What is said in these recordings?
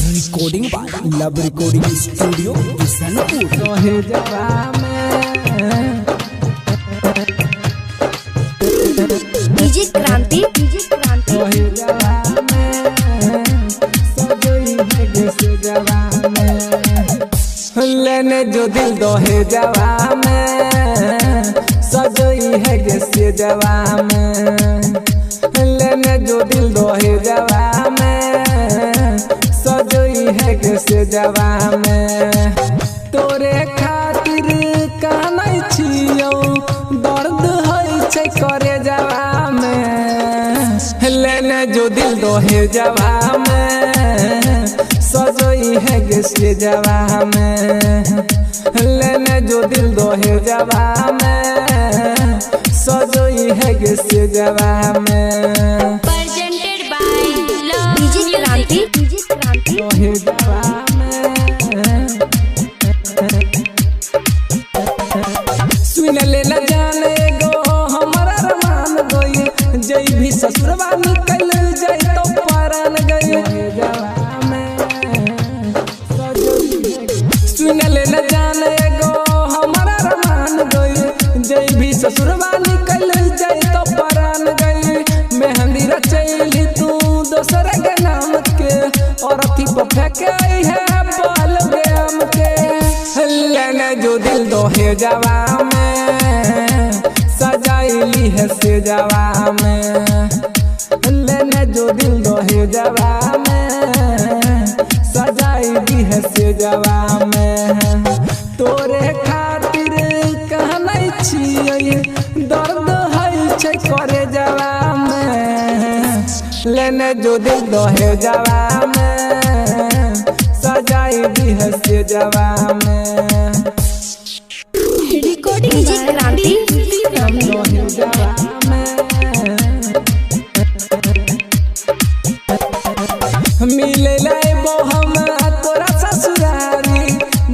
Recording by love recording studio Bishanpur. DJ Kranti लेने जो दिल दोहे जवा में सजोई है गे जवा में। लेने जो दिल दोहे जवा में सजोई है गे जवा में। तोरे खातिर कानै छियौ दर्द होइ छै करे जवा में। लेने जो दिल दोहे जवा में सजोई है गे जवा में। लेने जो दिल दोहे जवा में सजोई है गे जवा में। प्रेजेंटेड बाय डीजे क्रांति दोहे जवा में सुन ले न जाने गो हमारा रमान गई। जई भी ससुरवा निकल जाए तो परान गई। सुन ले न जाने गो हमारा रमान गई। जई भी ससुरवा निकल जाए तो परान गई। मेहंदी रचैली तू दोसर के नाम के और अथी पर फेंके है बाल बेम के। लेने जो दिल दोहे जवा में सजाइली है से जवा में। लेने जो दिल दोहे जवा में सजाइली है से जवा में। तोरे खातिर कहनै छियै दर्द होइ छै करे जवा में। लेने जो दिल दोहे जवा में सजाइली है से जवा में। रिकॉर्डिंग डीजे क्रांति दोहे जवा में मिले लाइबो हम तोरा ससुरारी।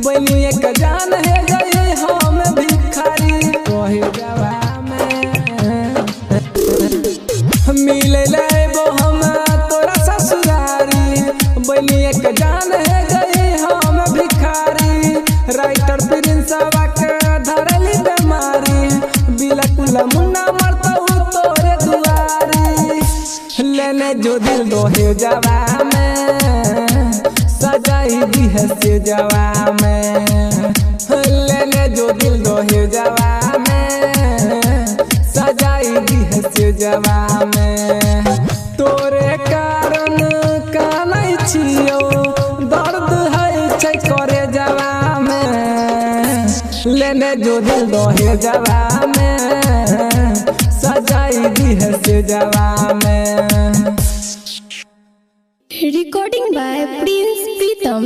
बनी एक जान है गए हम भिखारी। दोहे जवा में मिले लाइबो हम तोरा ससुरारी। बनी एक जान है गए हम भिखारी। राइटर प्रिंसवा के धरली बेमारी। बिलकुल मुन्ना मरतौ तोरे दुआरी। लेने जो दिल दोहे जवा में सजाई दी है से जवा में। लेने जो दिल दोहे जवा में सजाई दी है से जवा में। तोरे कारण कानै छियौ दर्द होइ छै करे जवा में। लेने जो दिल दोहे जवा में सजाई दी है से जवा में। Recording by Prince Pritam.